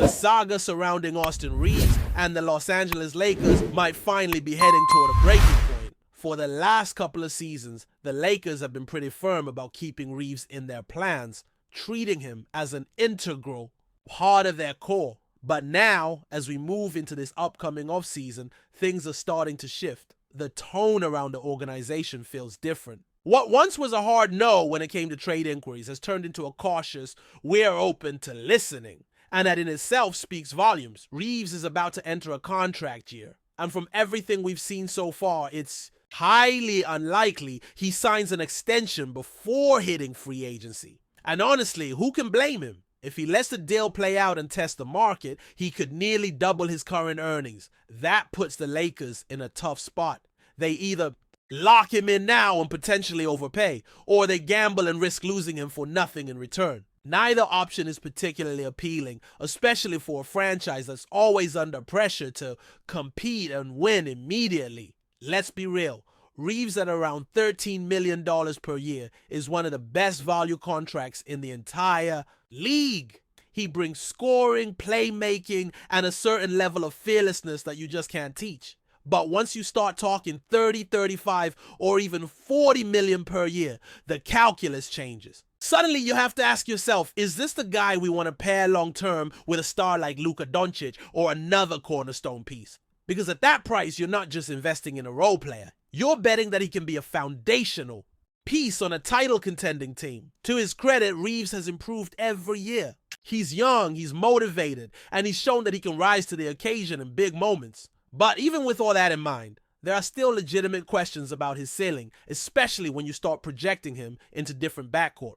The saga surrounding Austin Reaves and the Los Angeles Lakers might finally be heading toward a breaking point. For the last couple of seasons, the Lakers have been pretty firm about keeping Reaves in their plans, treating him as an integral part of their core. But now, as we move into this upcoming offseason, things are starting to shift. The tone around the organization feels different. What once was a hard no when it came to trade inquiries has turned into a cautious, we're open to listening. And that in itself speaks volumes. Reaves is about to enter a contract year. And from everything we've seen so far, it's highly unlikely he signs an extension before hitting free agency. And honestly, who can blame him? If he lets the deal play out and test the market, he could nearly double his current earnings. That puts the Lakers in a tough spot. They either lock him in now and potentially overpay, or they gamble and risk losing him for nothing in return. Neither option is particularly appealing, especially for a franchise that's always under pressure to compete and win immediately. Let's be real. Reaves at around $13 million per year is one of the best value contracts in the entire league. He brings scoring, playmaking, and a certain level of fearlessness that you just can't teach. But once you start talking 30, 35, or even 40 million per year, the calculus changes. Suddenly you have to ask yourself, is this the guy we want to pair long-term with a star like Luka Doncic or another cornerstone piece? Because at that price, you're not just investing in a role player. You're betting that he can be a foundational piece on a title contending team. To his credit, Reaves has improved every year. He's young, he's motivated, and he's shown that he can rise to the occasion in big moments. But even with all that in mind, there are still legitimate questions about his ceiling, especially when you start projecting him into different backcourt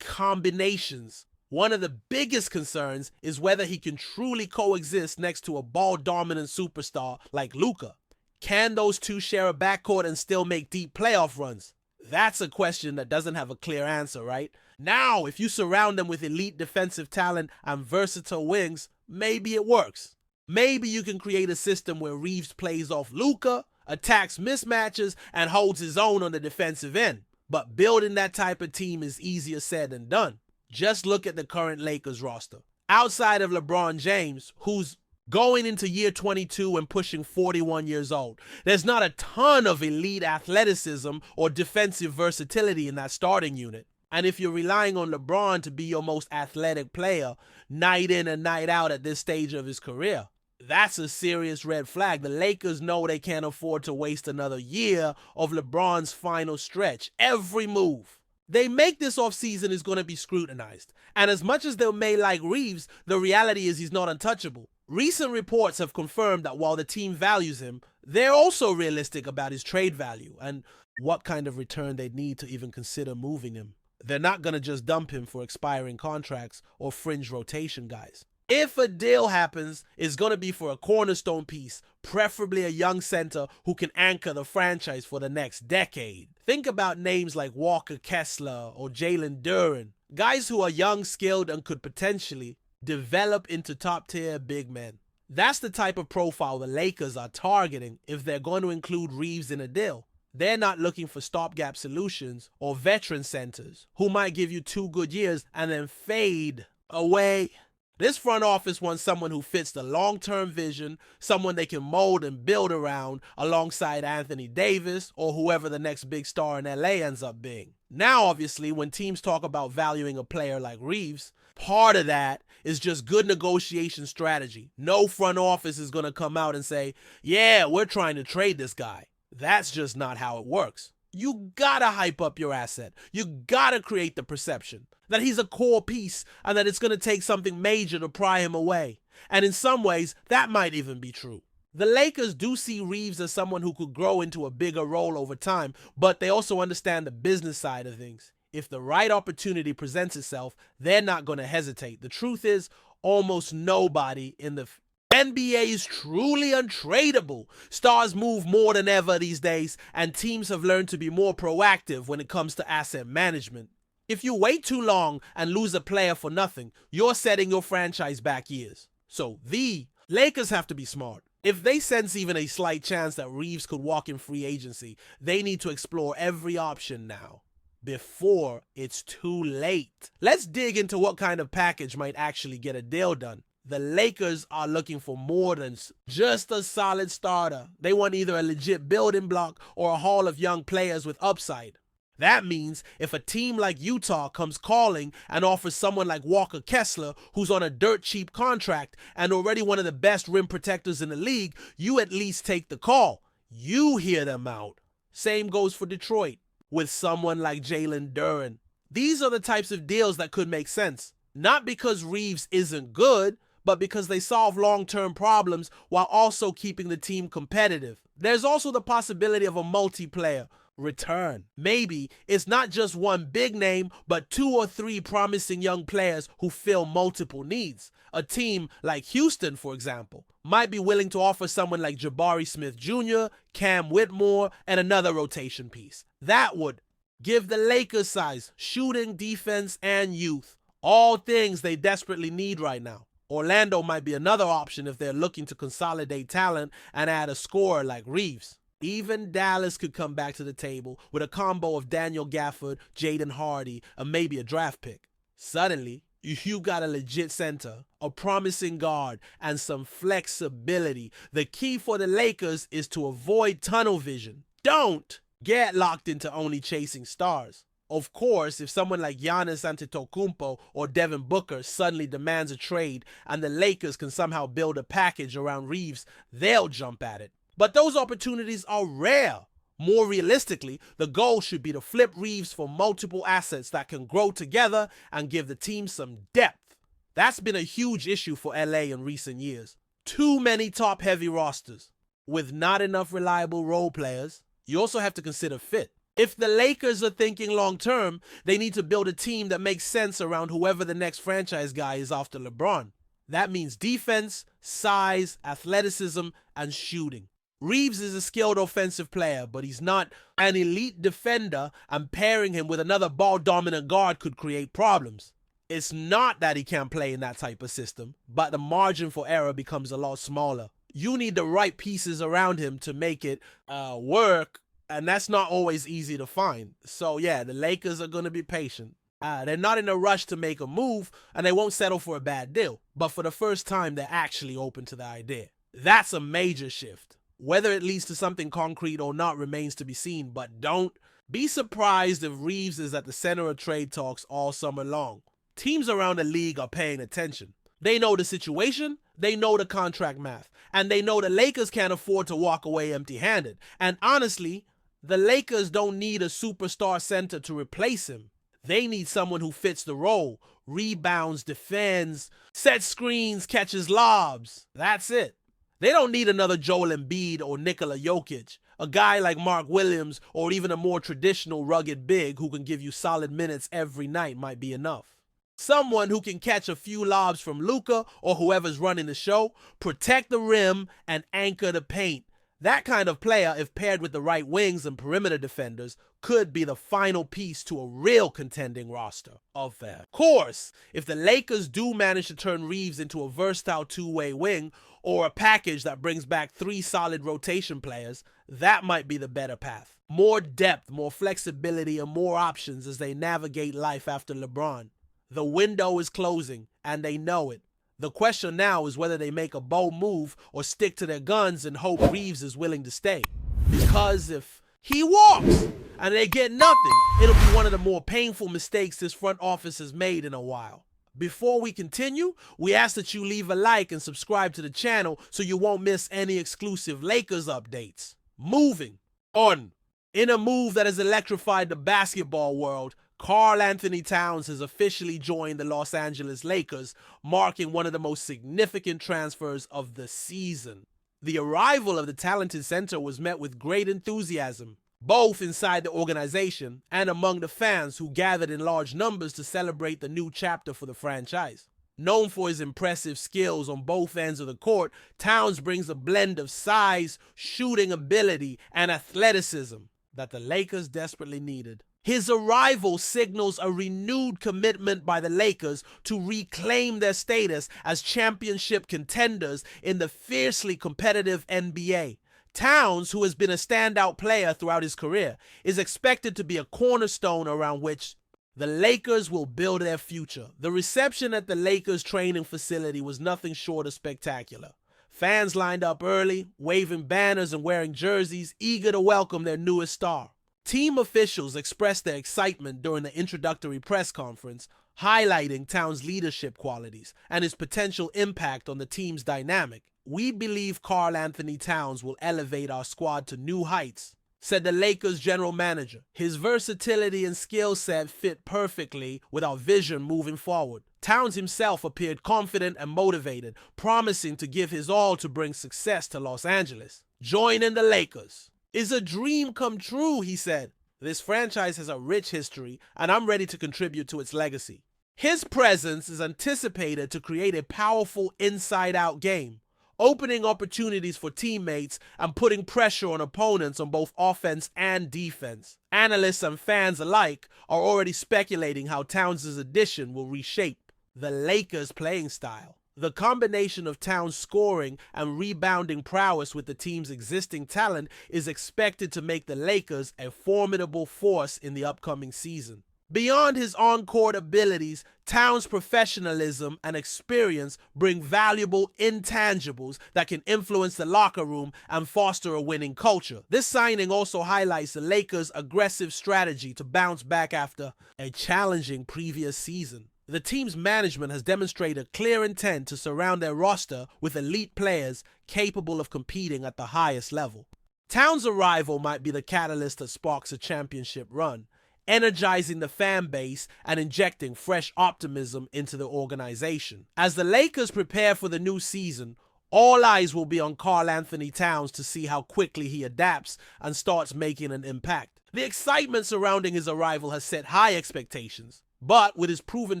combinations. One of the biggest concerns is whether he can truly coexist next to a ball-dominant superstar like Luka. Can those two share a backcourt and still make deep playoff runs? That's a question that doesn't have a clear answer, right? Now, if you surround them with elite defensive talent and versatile wings, maybe it works. Maybe you can create a system where Reaves plays off Luka, attacks mismatches, and holds his own on the defensive end. But building that type of team is easier said than done. Just look at the current Lakers roster. Outside of LeBron James, who's going into year 22 and pushing 41 years old, there's not a ton of elite athleticism or defensive versatility in that starting unit. And if you're relying on LeBron to be your most athletic player night in and night out at this stage of his career, that's a serious red flag. The Lakers know they can't afford to waste another year of LeBron's final stretch. Every move they make this offseason is going to be scrutinized. And as much as they may like Reaves, the reality is he's not untouchable. Recent reports have confirmed that while the team values him, they're also realistic about his trade value and what kind of return they'd need to even consider moving him. They're not going to just dump him for expiring contracts or fringe rotation guys. If a deal happens, it's going to be for a cornerstone piece, preferably a young center who can anchor the franchise for the next decade. Think about names like Walker Kessler or Jalen Duren, guys who are young, skilled, and could potentially develop into top-tier big men. That's the type of profile the Lakers are targeting if they're going to include Reaves in a deal. They're not looking for stopgap solutions or veteran centers who might give you 2 good years and then fade away. This front office wants someone who fits the long-term vision, someone they can mold and build around alongside Anthony Davis or whoever the next big star in LA ends up being. Now, obviously, when teams talk about valuing a player like Reaves, part of that is just good negotiation strategy. No front office is going to come out and say, yeah, we're trying to trade this guy. That's just not how it works. You gotta hype up your asset. You gotta create the perception that he's a core piece and that it's gonna take something major to pry him away. And in some ways, that might even be true. The Lakers do see Reaves as someone who could grow into a bigger role over time, but they also understand the business side of things. If the right opportunity presents itself, they're not gonna hesitate. The truth is, almost nobody in the NBA is truly untradeable. Stars move more than ever these days, and teams have learned to be more proactive when it comes to asset management. If you wait too long and lose a player for nothing, you're setting your franchise back years. So the Lakers have to be smart. If they sense even a slight chance that Reaves could walk in free agency, they need to explore every option now, before it's too late. Let's dig into what kind of package might actually get a deal done. The Lakers are looking for more than just a solid starter. They want either a legit building block or a haul of young players with upside. That means if a team like Utah comes calling and offers someone like Walker Kessler, who's on a dirt cheap contract and already one of the best rim protectors in the league, you at least take the call. You hear them out. Same goes for Detroit with someone like Jalen Duren. These are the types of deals that could make sense. Not because Reaves isn't good, but because they solve long-term problems while also keeping the team competitive. There's also the possibility of a multiplayer return. Maybe it's not just one big name, but 2 or 3 promising young players who fill multiple needs. A team like Houston, for example, might be willing to offer someone like Jabari Smith Jr., Cam Whitmore, and another rotation piece. That would give the Lakers size, shooting, defense, and youth. All things they desperately need right now. Orlando might be another option if they're looking to consolidate talent and add a scorer like Reaves. Even Dallas could come back to the table with a combo of Daniel Gafford, Jaden Hardy, and maybe a draft pick. Suddenly, you got a legit center, a promising guard, and some flexibility. The key for the Lakers is to avoid tunnel vision. Don't get locked into only chasing stars. Of course, if someone like Giannis Antetokounmpo or Devin Booker suddenly demands a trade and the Lakers can somehow build a package around Reaves, they'll jump at it. But those opportunities are rare. More realistically, the goal should be to flip Reaves for multiple assets that can grow together and give the team some depth. That's been a huge issue for LA in recent years. Too many top-heavy rosters with not enough reliable role players. You also have to consider fit. If the Lakers are thinking long-term, they need to build a team that makes sense around whoever the next franchise guy is after LeBron. That means defense, size, athleticism, and shooting. Reaves is a skilled offensive player, but he's not an elite defender, and pairing him with another ball-dominant guard could create problems. It's not that he can't play in that type of system, but the margin for error becomes a lot smaller. You need the right pieces around him to make it work, and that's not always easy to find. So yeah, the Lakers are going to be patient. They're not in a rush to make a move, and they won't settle for a bad deal. But for the first time, they're actually open to the idea. That's a major shift. Whether it leads to something concrete or not remains to be seen, but don't be surprised if Reaves is at the center of trade talks all summer long. Teams around the league are paying attention. They know the situation, they know the contract math, and they know the Lakers can't afford to walk away empty-handed. And honestly, the Lakers don't need a superstar center to replace him. They need someone who fits the role, rebounds, defends, sets screens, catches lobs. That's it. They don't need another Joel Embiid or Nikola Jokic. A guy like Mark Williams or even a more traditional rugged big who can give you solid minutes every night might be enough. Someone who can catch a few lobs from Luka or whoever's running the show, protect the rim, and anchor the paint. That kind of player, if paired with the right wings and perimeter defenders, could be the final piece to a real contending roster. Of course, if the Lakers do manage to turn Reaves into a versatile two-way wing or a package that brings back 3 solid rotation players, that might be the better path. More depth, more flexibility, and more options as they navigate life after LeBron. The window is closing, and they know it. The question now is whether they make a bold move or stick to their guns and hope Reaves is willing to stay. Because if he walks and they get nothing, it'll be one of the more painful mistakes this front office has made in a while. Before we continue, we ask that you leave a like and subscribe to the channel so you won't miss any exclusive Lakers updates. Moving on. In a move that has electrified the basketball world, Karl-Anthony Towns has officially joined the Los Angeles Lakers, marking one of the most significant transfers of the season. The arrival of the talented center was met with great enthusiasm, both inside the organization and among the fans who gathered in large numbers to celebrate the new chapter for the franchise. Known for his impressive skills on both ends of the court, Towns brings a blend of size, shooting ability, and athleticism that the Lakers desperately needed. His arrival signals a renewed commitment by the Lakers to reclaim their status as championship contenders in the fiercely competitive NBA. Towns, who has been a standout player throughout his career, is expected to be a cornerstone around which The Lakers will build their future. The reception at the Lakers training facility was nothing short of spectacular. Fans lined up early, waving banners and wearing jerseys, eager to welcome their newest star. Team officials expressed their excitement during the introductory press conference, highlighting Towns' leadership qualities and his potential impact on the team's dynamic. "We believe Karl-Anthony Towns will elevate our squad to new heights," said the Lakers general manager. "His versatility and skill set fit perfectly with our vision moving forward." Towns himself appeared confident and motivated, promising to give his all to bring success to Los Angeles. "Joining the Lakers is a dream come true," he said. "This franchise has a rich history, and I'm ready to contribute to its legacy." His presence is anticipated to create a powerful inside-out game, opening opportunities for teammates and putting pressure on opponents on both offense and defense. Analysts and fans alike are already speculating how Towns' addition will reshape the Lakers' playing style. The combination of Towns' scoring and rebounding prowess with the team's existing talent is expected to make the Lakers a formidable force in the upcoming season. Beyond his on-court abilities, Towns' professionalism and experience bring valuable intangibles that can influence the locker room and foster a winning culture. This signing also highlights the Lakers' aggressive strategy to bounce back after a challenging previous season. The team's management has demonstrated a clear intent to surround their roster with elite players capable of competing at the highest level. Towns' arrival might be the catalyst that sparks a championship run, energizing the fan base and injecting fresh optimism into the organization. As the Lakers prepare for the new season, all eyes will be on Karl-Anthony Towns to see how quickly he adapts and starts making an impact. The excitement surrounding his arrival has set high expectations, but with his proven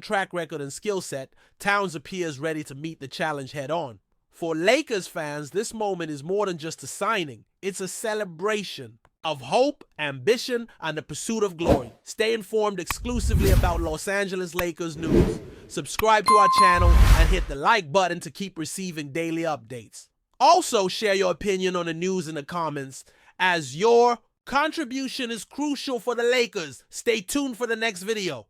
track record and skill set, Towns appears ready to meet the challenge head-on. For Lakers fans, this moment is more than just a signing. It's a celebration of hope, ambition, and the pursuit of glory. Stay informed exclusively about Los Angeles Lakers news. Subscribe to our channel and hit the like button to keep receiving daily updates. Also, share your opinion on the news in the comments, as your contribution is crucial for the Lakers. Stay tuned for the next video.